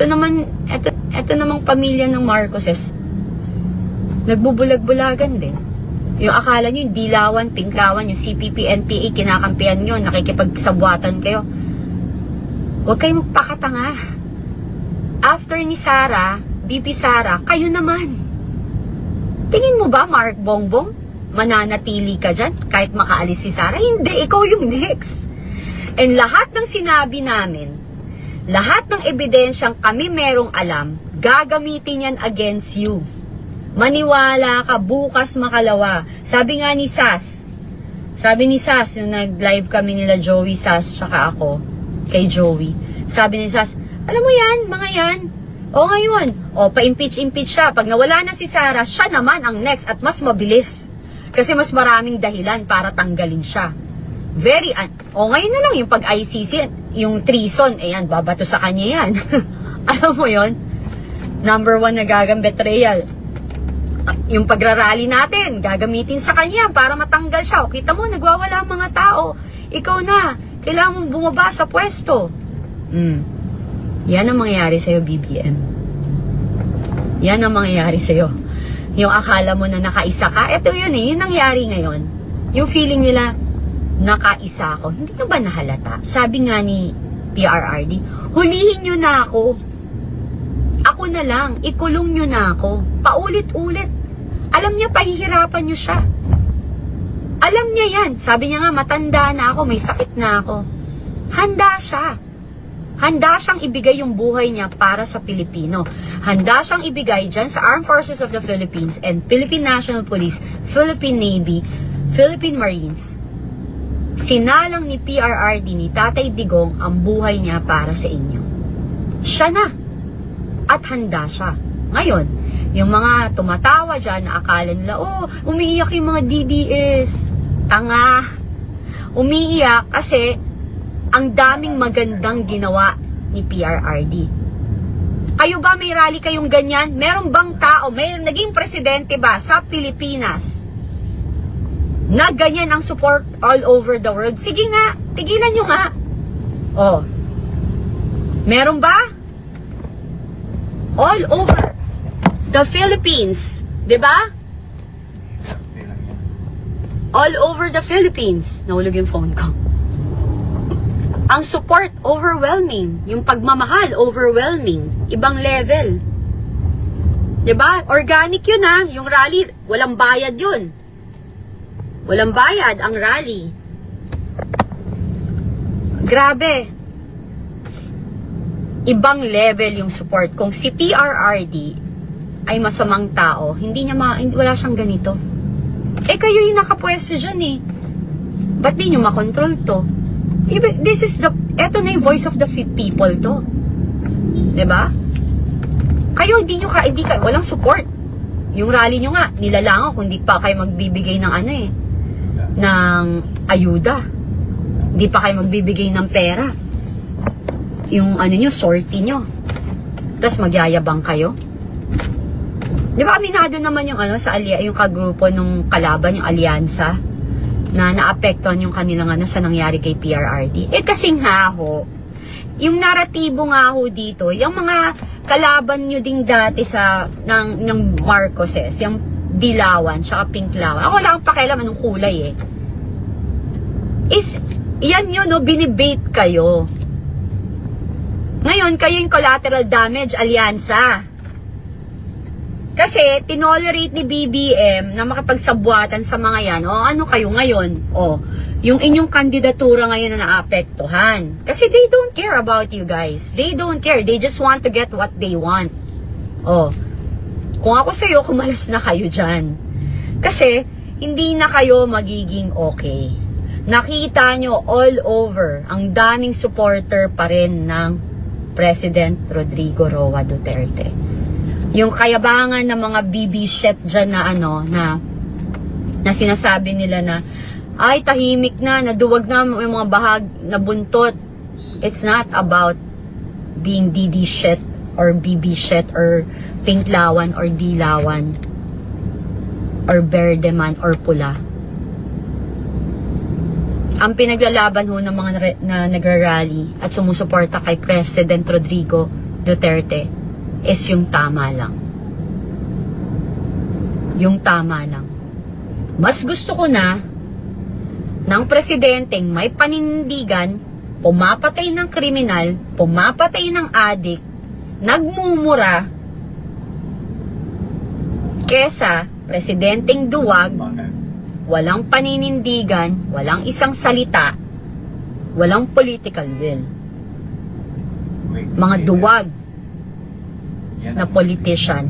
Ito namang pamilya ng Marcoses, nagbubulag-bulagan din. Yung akala nyo, yung dilawan, pinklawan, yung CPP, NPA, kinakampihan nyo, nakikipagsabwatan kayo. Huwag kayong magpakatanga. After ni Sara, BP Sara, kayo naman. Tingin mo ba, Mark Bongbong, mananatili ka dyan kahit makaalis si Sara? Hindi, ikaw yung next. And lahat ng sinabi namin, lahat ng ebidensyang kami merong alam, gagamitin yan against you. Maniwala ka, bukas makalawa. Sabi nga ni Sas, yung nag-live kami nila Joey, Sas, tsaka ako, kay Joey. Sabi ni Sas, alam mo yan, mga yan. O ngayon, pa-impeach siya. Pag nawala na si Sara, siya naman ang next at mas mabilis. Kasi mas maraming dahilan para tanggalin siya. Ngayon na lang yung pag-ICC, yung treason, ayan, babato sa kanya yan. Alam mo yon, number 1 na betrayal. Yung pagrarally natin, gagamitin sa kanya para matanggal siya. O, kita mo, nagwawala ang mga tao. Ikaw na, kailangan mong bumaba sa pwesto. Yan ang mangyayari sa'yo, BBM. Yan ang mangyayari sa'yo. Yung akala mo na nakaisa ka, eto yun yun nangyari ngayon. Yung feeling nila, nakaisa ako. Hindi nyo ba nahalata? Sabi nga ni PRRD, hulihin nyo na ako. Ako na lang, ikulong nyo na ako. Paulit-ulit. Alam niya, pahihirapan nyo siya. Alam niya yan. Sabi niya nga, matanda na ako, may sakit na ako. Handa siya. Handa siyang ibigay yung buhay niya para sa Pilipino. Handa siyang ibigay dyan sa Armed Forces of the Philippines and Philippine National Police, Philippine Navy, Philippine Marines. Sinalang ni PRRD, ni Tatay Digong, ang buhay niya para sa inyo. Siya na. At handa siya. Ngayon, yung mga tumatawa dyan na akala nila, umiiyak yung mga DDS. Tanga. Umiiyak kasi ang daming magandang ginawa ni PRRD. Kayo ba may rally kayong ganyan? Meron bang tao, may naging presidente ba sa Pilipinas na ganyan ang support all over the world? Sige nga, tigilan nyo nga. Meron ba? All over the Philippines, 'di ba? All over the Philippines. Nahulog yung phone ko. Ang support, overwhelming. Yung pagmamahal, overwhelming. Ibang level. 'Di ba? Organic yun yung rally, walang bayad yun. Walang bayad ang rally. Grabe. Ibang level yung support. Kung si PRRD ay masamang tao, wala siyang ganito. Kayo yung nakapwesto dyan Ba't di nyo makontrol to? Eto na yung voice of the people to. Diba? Kayo, walang support. Yung rally nyo nga, nilalangaw kung di pa kayo magbibigay ng ng ayuda. Di pa kayo magbibigay ng pera. Yung nyo, sortie nyo. Tapos magyayabang kayo. Di ba aminado naman yung yung kagrupo nung kalaban, yung alyansa, na naapektuhan yung kanilang sa nangyari kay PRRD. Kasing yung naratibo dito, yung mga kalaban nyo ding dati ng Marcoses, yung dilawan, tsaka pinklawan. Ako wala akong pakialam anong kulay yan yun, binibait kayo. Ngayon, kayo yung collateral damage alyansa. Kasi, tinolerate ni BBM na makipagsabwatan sa mga yan. Ano kayo ngayon? Yung inyong kandidatura ngayon na naapektuhan. Kasi they don't care about you guys. They don't care. They just want to get what they want. Kung ako sa'yo, kumalas na kayo dyan. Kasi, hindi na kayo magiging okay. Nakita nyo all over, ang daming supporter pa rin ng President Rodrigo Roa Duterte. Yung kayabangan ng mga BB shit dyan na sinasabi nila na ay tahimik na, naduwag na yung mga bahag na buntot. It's not about being DD shit or BB shit or pinklawan or dilawan or berdeman or pula. Ang pinaglalaban ng mga na nagrarally at sumusuporta kay President Rodrigo Duterte is yung tama lang. Yung tama lang. Mas gusto ko na ng presidenteng may panindigan, pumapatay ng kriminal, pumapatay ng adik, nagmumura, kesa presidenteng duwag, walang paninindigan, walang isang salita, walang political will. Mga duwag na politician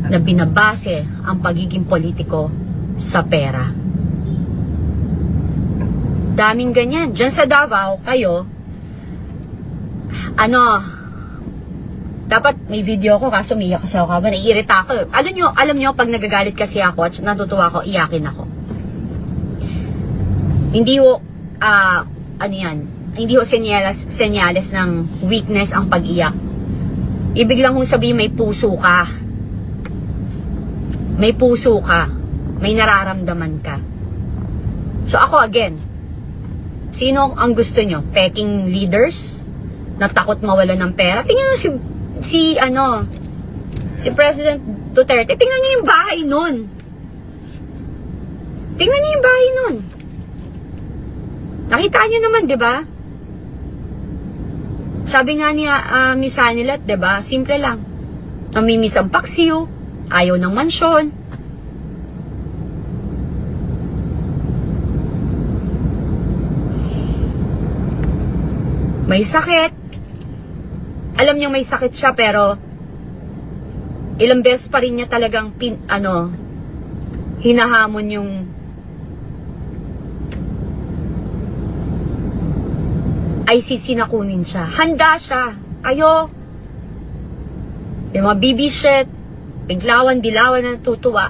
na binabase ang pagiging politiko sa pera. Daming ganyan. Diyan sa Davao, kayo, dapat may video ko kaso umiyak kasi ako. Naiirita ako. Alam nyo, pag nagagalit kasi ako at natutuwa ako, iyakin ako. Hindi ho, hindi ho senyales ng weakness ang pag-iyak. Ibig lang kong sabihin may puso ka. May puso ka. May nararamdaman ka. So ako again, sino ang gusto nyo? Peking leaders na takot mawalan ng pera? Tingnan nyo si President Duterte. Tingnan nyo yung bahay nun. Tingnan nyo yung bahay nun. Nakita nyo naman, di ba? Sabi nga niya, Miss Anilat, di ba? Simple lang. Namimiss ang paksiw, ayaw ng mansyon. May sakit. Alam niyo may sakit siya pero ilang beses pa rin niya talagang hinahamon yung ICC na kunin siya. Handa siya. Kayo, yung mga baby shit, biglawan, dilawan na natutuwa.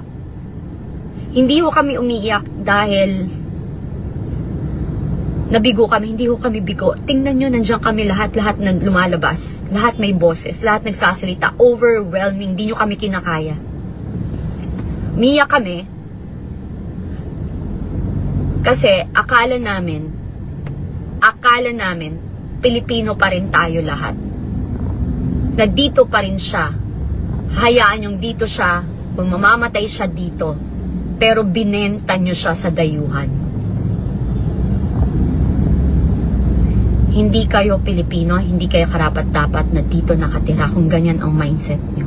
Hindi ho kami umiiyak dahil nabigo kami, hindi ho kami bigo. Tingnan nyo, nandiyan kami lahat na lumalabas. Lahat may boses, lahat nagsasalita. Overwhelming, hindi nyo kami kinakaya. Umiiyak kami kasi akala namin, Pilipino pa rin tayo lahat. Na dito pa rin siya. Hayaan yung dito siya, kung mamamatay siya dito. Pero binenta nyo siya sa dayuhan. Hindi kayo Pilipino, hindi kayo karapat-dapat na dito nakatira kung ganyan ang mindset nyo.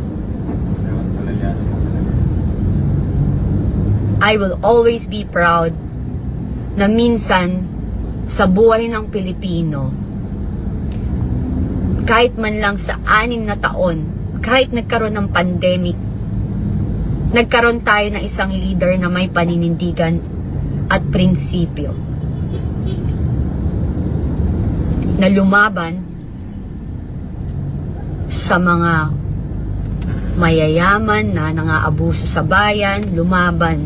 I will always be proud na minsan sa buhay ng Pilipino, kahit man lang sa 6 na taon, kahit nagkaroon ng pandemic, nagkaroon tayo ng isang leader na may paninindigan at prinsipyo. Na lumaban sa mga mayayaman na nangaabuso sa bayan, lumaban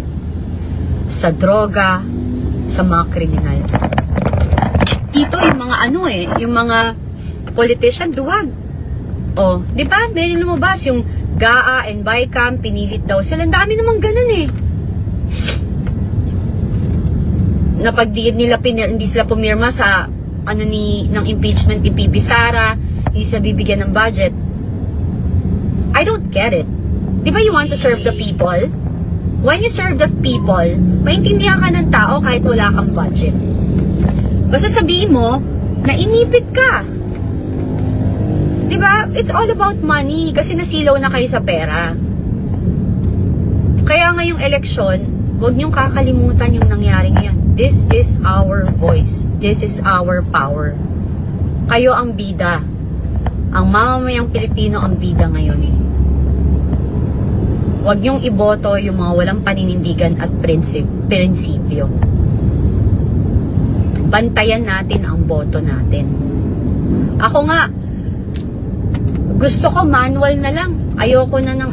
sa droga, sa mga kriminal. Dito yung mga yung mga politician duwag. Oh, 'di ba? Meron lumabas yung GAA and BICAM, pinilit daw sila. Ang dami namang ganun eh. Na pag hindi sila pumirma sa ng impeachment ni PB Sara, hindi sila bibigyan ng budget. I don't get it. 'Di ba you want to serve the people? When you serve the people, maintindihan ka ng tao kahit wala kang budget. Basta sabihin mo na inipit ka. 'Di ba? It's all about money kasi nasilaw na kayo sa pera. Kaya ngayong eleksyon, huwag niyong kakalimutan yung nangyari ngayon. This is our voice. This is our power. Kayo ang bida. Ang mamamayang Pilipino ang bida ngayon. Huwag niyong iboto yung mga walang paninindigan at prinsipyo. Bantayan natin ang boto natin. Ako nga, gusto ko manual na lang. Ayoko na ng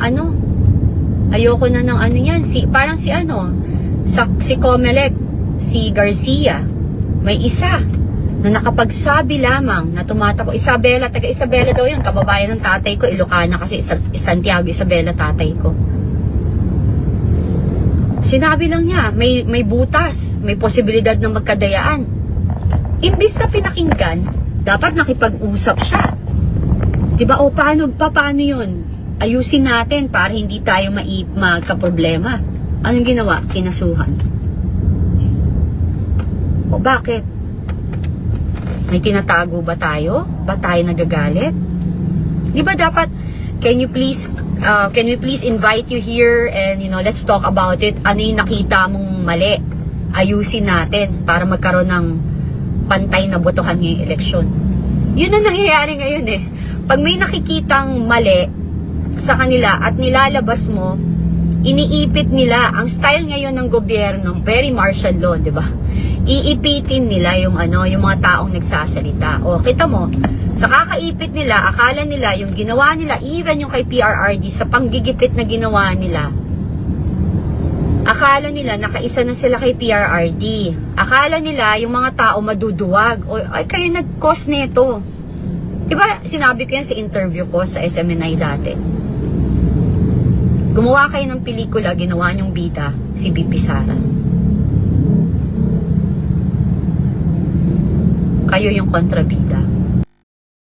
yan. Parang si Comelec, si Garcia, may isa na nakapagsabi lamang na tumatakbo. Isabela, taga Isabela daw yun. Kababayan ng tatay ko, Ilocana kasi Santiago, Isabela tatay ko. Sinabi lang niya, may butas, may posibilidad ng magkadayaan. Imbis na pinakinggan, dapat nakipag-usap siya. Diba? O paano yun? Ayusin natin para hindi tayo magka-problema. Anong ginawa? Kinasuhan. O bakit? May tinatago ba tayo? Ba tayo nagagalit? Diba dapat, can we please invite you here and let's talk about it. Ano yung nakita mong mali? Ayusin natin para magkaroon ng pantay na botohan ngayong eleksyon. Yun ang nangyayari ngayon eh. Pag may nakikitang mali sa kanila at nilalabas mo, iniipit nila. Ang style ngayon ng gobyerno, very martial law, di ba? Iipitin nila yung mga taong nagsasalita. O, kita mo, sa kakaipit nila, akala nila yung ginawa nila, even yung kay PRRD, sa panggigipit na ginawa nila, akala nila nakaisa na sila kay PRRD. Akala nila yung mga tao maduduwag. O, ay, kayo nag-cause nito. Diba, sinabi ko yan sa interview ko sa SMNI dati. Gumawa kayo ng pelikula, ginawa niyong bida, si BP Sara. Kayo yung kontrabida.